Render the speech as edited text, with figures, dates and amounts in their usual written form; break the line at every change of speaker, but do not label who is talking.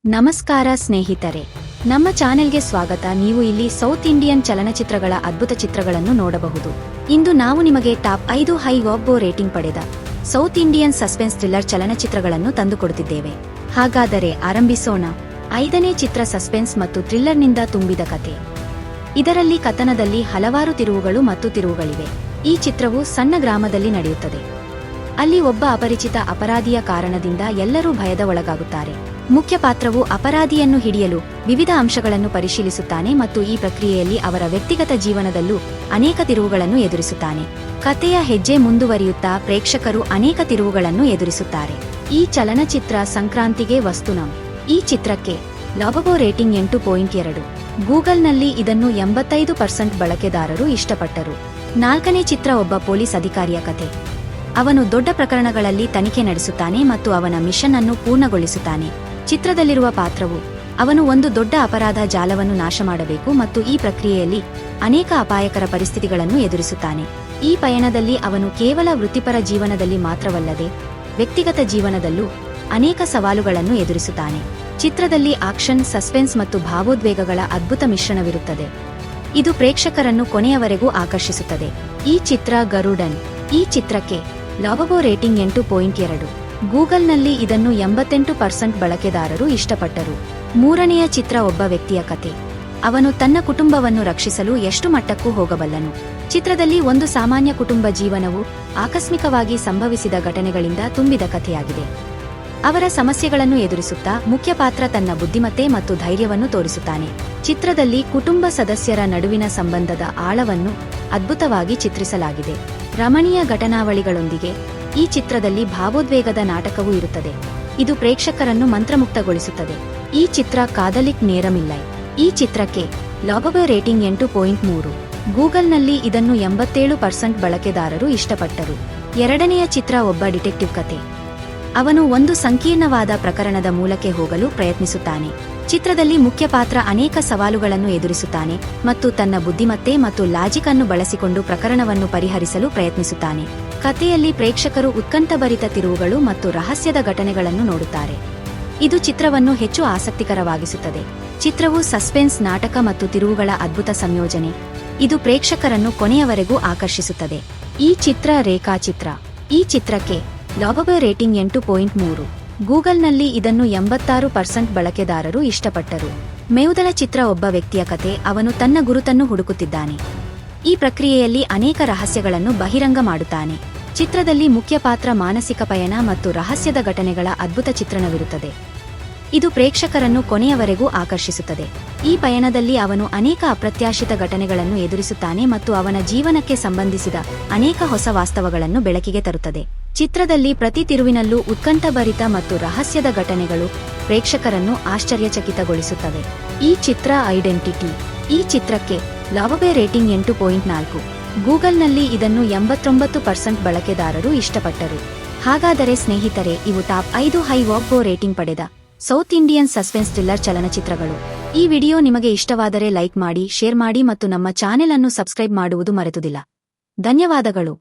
ನಮಸ್ಕಾರ ಸ್ನೇಹಿತರೆ, ನಮ್ಮ ಚಾನೆಲ್ಗೆ ಸ್ವಾಗತ. ನೀವು ಇಲ್ಲಿ ಸೌತ್ ಇಂಡಿಯನ್ ಚಲನಚಿತ್ರಗಳ ಅದ್ಭುತ ಚಿತ್ರಗಳನ್ನು ನೋಡಬಹುದು. ಇಂದು ನಾವು ನಿಮಗೆ ಟಾಪ್ 5 ಹೈ ವಾಬ್ಬೋ ರೇಟಿಂಗ್ ಪಡೆದ ಸೌತ್ ಇಂಡಿಯನ್ ಸಸ್ಪೆನ್ಸ್ ಥ್ರಿಲ್ಲರ್ ಚಲನಚಿತ್ರಗಳನ್ನು ತಂದುಕೊಡುತ್ತಿದ್ದೇವೆ. ಹಾಗಾದರೆ ಆರಂಭಿಸೋಣ. 5ನೇ ಚಿತ್ರ ಸಸ್ಪೆನ್ಸ್ ಮತ್ತು ಥ್ರಿಲ್ಲರ್ನಿಂದ ತುಂಬಿದ ಕತೆ. ಇದರಲ್ಲಿ ಕಥನದಲ್ಲಿ ಹಲವಾರು ತಿರುವುಗಳು ಮತ್ತು ತಿರುವುಗಳಿವೆ. ಈ ಚಿತ್ರವು ಸಣ್ಣ ಗ್ರಾಮದಲ್ಲಿ ನಡೆಯುತ್ತದೆ. ಅಲ್ಲಿ ಒಬ್ಬ ಅಪರಿಚಿತ ಅಪರಾಧಿಯ ಕಾರಣದಿಂದ ಎಲ್ಲರೂ ಭಯದ ಒಳಗಾಗುತ್ತಾರೆ. ಮುಖ್ಯ ಪಾತ್ರವು ಅಪರಾಧಿಯನ್ನು ಹಿಡಿಯಲು ವಿವಿಧ ಅಂಶಗಳನ್ನು ಪರಿಶೀಲಿಸುತ್ತಾನೆ ಮತ್ತು ಈ ಪ್ರಕ್ರಿಯೆಯಲ್ಲಿ ಅವರ ವ್ಯಕ್ತಿಗತ ಜೀವನದಲ್ಲೂ ಅನೇಕ ತಿರುವುಗಳನ್ನು ಎದುರಿಸುತ್ತಾನೆ. ಕಥೆಯ ಹೆಜ್ಜೆ ಮುಂದುವರಿಯುತ್ತಾ ಪ್ರೇಕ್ಷಕರು ಅನೇಕ ತಿರುವುಗಳನ್ನು ಎದುರಿಸುತ್ತಾರೆ. ಈ ಚಲನಚಿತ್ರ ಸಂಕ್ರಾಂತಿಗೆ ವಸ್ತುನಂ. ಈ ಚಿತ್ರಕ್ಕೆ ವಾಬ್ಬೋ ರೇಟಿಂಗ್ 8.2. ಗೂಗಲ್ನಲ್ಲಿ ಇದನ್ನು 85% ಬಳಕೆದಾರರು ಇಷ್ಟಪಟ್ಟರು. 4ನೇ ಚಿತ್ರ ಒಬ್ಬ ಪೊಲೀಸ್ ಅಧಿಕಾರಿಯ ಕತೆ. ಅವನು ದೊಡ್ಡ ಪ್ರಕರಣಗಳಲ್ಲಿ ತನಿಖೆ ನಡೆಸುತ್ತಾನೆ ಮತ್ತು ಅವನ ಮಿಷನ್ ಅನ್ನು ಪೂರ್ಣಗೊಳಿಸುತ್ತಾನೆ. ಚಿತ್ರದಲ್ಲಿರುವ ಪಾತ್ರವು ಅವನು ಒಂದು ದೊಡ್ಡ ಅಪರಾಧ ಜಾಲವನ್ನು ನಾಶ ಮಾಡಬೇಕು ಮತ್ತು ಈ ಪ್ರಕ್ರಿಯೆಯಲ್ಲಿ ಅನೇಕ ಅಪಾಯಕರ ಪರಿಸ್ಥಿತಿಗಳನ್ನು ಎದುರಿಸುತ್ತಾನೆ. ಈ ಪಯಣದಲ್ಲಿ ಅವನು ಕೇವಲ ವೃತ್ತಿಪರ ಜೀವನದಲ್ಲಿ ಮಾತ್ರವಲ್ಲದೆ ವ್ಯಕ್ತಿಗತ ಜೀವನದಲ್ಲೂ ಅನೇಕ ಸವಾಲುಗಳನ್ನು ಎದುರಿಸುತ್ತಾನೆ. ಚಿತ್ರದಲ್ಲಿ ಆಕ್ಷನ್, ಸಸ್ಪೆನ್ಸ್ ಮತ್ತು ಭಾವೋದ್ವೇಗಗಳ ಅದ್ಭುತ ಮಿಶ್ರಣವಿರುತ್ತದೆ. ಇದು ಪ್ರೇಕ್ಷಕರನ್ನು ಕೊನೆಯವರೆಗೂ ಆಕರ್ಷಿಸುತ್ತದೆ. ಈ ಚಿತ್ರ ಗರುಡನ್. ಈ ಚಿತ್ರಕ್ಕೆ ವಾಬ್ಬೋ ರೇಟಿಂಗ್ 8.2. ಗೂಗಲ್ನಲ್ಲಿ ಇದನ್ನು 88% ಬಳಕೆದಾರರು ಇಷ್ಟಪಟ್ಟರು. 3ನೆಯ ಚಿತ್ರ ಒಬ್ಬ ವ್ಯಕ್ತಿಯ ಕತೆ. ಅವನು ತನ್ನ ಕುಟುಂಬವನ್ನು ರಕ್ಷಿಸಲು ಎಷ್ಟು ಮಟ್ಟಕ್ಕೂ ಹೋಗಬಲ್ಲನು. ಚಿತ್ರದಲ್ಲಿ ಒಂದು ಸಾಮಾನ್ಯ ಕುಟುಂಬ ಜೀವನವು ಆಕಸ್ಮಿಕವಾಗಿ ಸಂಭವಿಸಿದ ಘಟನೆಗಳಿಂದ ತುಂಬಿದ ಕಥೆಯಾಗಿದೆ. ಅವರ ಸಮಸ್ಯೆಗಳನ್ನು ಎದುರಿಸುತ್ತಾ ಮುಖ್ಯ ಪಾತ್ರ ತನ್ನ ಬುದ್ಧಿಮತ್ತೆ ಮತ್ತು ಧೈರ್ಯವನ್ನು ತೋರಿಸುತ್ತಾನೆ. ಚಿತ್ರದಲ್ಲಿ ಕುಟುಂಬ ಸದಸ್ಯರ ನಡುವಿನ ಸಂಬಂಧದ ಆಳವನ್ನು ಅದ್ಭುತವಾಗಿ ಚಿತ್ರಿಸಲಾಗಿದೆ. ರಮಣೀಯ ಘಟನಾವಳಿಗಳೊಂದಿಗೆ ಈ ಚಿತ್ರದಲ್ಲಿ ಭಾವೋದ್ವೇಗದ ನಾಟಕವೂ ಇರುತ್ತದೆ. ಇದು ಪ್ರೇಕ್ಷಕರನ್ನು ಮಂತ್ರಮುಕ್ತಗೊಳಿಸುತ್ತದೆ. ಈ ಚಿತ್ರ ಕಾದಲಿಕ್ ನೇರಮಿಲ್ಲೈ. ಈ ಚಿತ್ರಕ್ಕೆ ವಾಬ್ಬೋ ರೇಟಿಂಗ್ 8.3. ಗೂಗಲ್ನಲ್ಲಿ ಇದನ್ನು 87% ಬಳಕೆದಾರರು ಇಷ್ಟಪಟ್ಟರು. 2ನೆಯ ಚಿತ್ರ ಒಬ್ಬ ಡಿಟೆಕ್ಟಿವ್ ಕತೆ. ಅವನು ಒಂದು ಸಂಕೀರ್ಣವಾದ ಪ್ರಕರಣದ ಮೂಲಕ್ಕೆ ಹೋಗಲು ಪ್ರಯತ್ನಿಸುತ್ತಾನೆ. ಚಿತ್ರದಲ್ಲಿ ಮುಖ್ಯ ಪಾತ್ರ ಅನೇಕ ಸವಾಲುಗಳನ್ನು ಎದುರಿಸುತ್ತಾನೆ ಮತ್ತು ತನ್ನ ಬುದ್ಧಿಮತ್ತೆ ಮತ್ತು ಲಾಜಿಕ್ ಅನ್ನು ಬಳಸಿಕೊಂಡು ಪ್ರಕರಣವನ್ನು ಪರಿಹರಿಸಲು ಪ್ರಯತ್ನಿಸುತ್ತಾನೆ. ಕಥೆಯಲ್ಲಿ ಪ್ರೇಕ್ಷಕರು ಉತ್ಕಂಠಭರಿತ ತಿರುವುಗಳು ಮತ್ತು ರಹಸ್ಯದ ಘಟನೆಗಳನ್ನು ನೋಡುತ್ತಾರೆ. ಇದು ಚಿತ್ರವನ್ನು ಹೆಚ್ಚು ಆಸಕ್ತಿಕರವಾಗಿಸುತ್ತದೆ. ಚಿತ್ರವು ಸಸ್ಪೆನ್ಸ್, ನಾಟಕ ಮತ್ತು ತಿರುವುಗಳ ಅದ್ಭುತ ಸಂಯೋಜನೆ. ಇದು ಪ್ರೇಕ್ಷಕರನ್ನು ಕೊನೆಯವರೆಗೂ ಆಕರ್ಷಿಸುತ್ತದೆ. ಈ ಚಿತ್ರ ರೇಖಾಚಿತ್ರ. ಈ ಚಿತ್ರಕ್ಕೆ ವಾಬ್ಬೋ ರೇಟಿಂಗ್ 8.3. ಗೂಗಲ್ನಲ್ಲಿ ಇದನ್ನು 86% ಬಳಕೆದಾರರು ಇಷ್ಟಪಟ್ಟರು. ಮೇವುದಲ ಚಿತ್ರ ಒಬ್ಬ ವ್ಯಕ್ತಿಯ ಕತೆ. ಅವನು ತನ್ನ ಗುರುತನ್ನು ಹುಡುಕುತ್ತಿದ್ದಾನೆ. ಈ ಪ್ರಕ್ರಿಯೆಯಲ್ಲಿ ಅನೇಕ ರಹಸ್ಯಗಳನ್ನು ಬಹಿರಂಗ ಮಾಡುತ್ತಾನೆ. ಚಿತ್ರದಲ್ಲಿ ಮುಖ್ಯ ಪಾತ್ರ ಮಾನಸಿಕ ಪಯಣ ಮತ್ತು ರಹಸ್ಯದ ಘಟನೆಗಳ ಅದ್ಭುತ ಚಿತ್ರಣವಿರುತ್ತದೆ. ಇದು ಪ್ರೇಕ್ಷಕರನ್ನು ಕೊನೆಯವರೆಗೂ ಆಕರ್ಷಿಸುತ್ತದೆ. ಈ ಪಯಣದಲ್ಲಿ ಅವನು ಅನೇಕ ಅಪ್ರತ್ಯಾಶಿತ ಘಟನೆಗಳನ್ನು ಎದುರಿಸುತ್ತಾನೆ ಮತ್ತು ಅವನ ಜೀವನಕ್ಕೆ ಸಂಬಂಧಿಸಿದ ಅನೇಕ ಹೊಸ ವಾಸ್ತವಗಳನ್ನು ಬೆಳಕಿಗೆ ತರುತ್ತದೆ. ಚಿತ್ರದಲ್ಲಿ ಪ್ರತಿ ತಿರುವಿನಲ್ಲೂ ಉತ್ಕಂಠಭರಿತ ಮತ್ತು ರಹಸ್ಯದ ಘಟನೆಗಳು ಪ್ರೇಕ್ಷಕರನ್ನು ಆಶ್ಚರ್ಯಚಕಿತಗೊಳಿಸುತ್ತವೆ. ಈ ಚಿತ್ರ ಐಡೆಂಟಿಟಿ. ಈ ಚಿತ್ರಕ್ಕೆ ವಾಬ್ಬೋ ರೇಟಿಂಗ್ 8.4. ಗೂಗಲ್ನಲ್ಲಿ ಇದನ್ನು 89% ಬಳಕೆದಾರರು ಇಷ್ಟಪಟ್ಟರು. ಹಾಗಾದರೆ ಸ್ನೇಹಿತರೆ, ಇವು ಟಾಪ್ 5 ಹೈ ವಾಬ್ಬೋ ರೇಟಿಂಗ್ ಪಡೆದ ಸೌತ್ ಇಂಡಿಯನ್ ಸಸ್ಪೆನ್ಸ್ ಥ್ರಿಲ್ಲರ್ ಚಲನಚಿತ್ರಗಳು. ಈ ವಿಡಿಯೋ ನಿಮಗೆ ಇಷ್ಟವಾದರೆ ಲೈಕ್ ಮಾಡಿ, ಶೇರ್ ಮಾಡಿ ಮತ್ತು ನಮ್ಮ ಚಾನೆಲ್ ಅನ್ನು ಸಬ್ಸ್ಕ್ರೈಬ್ ಮಾಡುವುದು ಮರೆತುದಿಲ್ಲ. ಧನ್ಯವಾದಗಳು.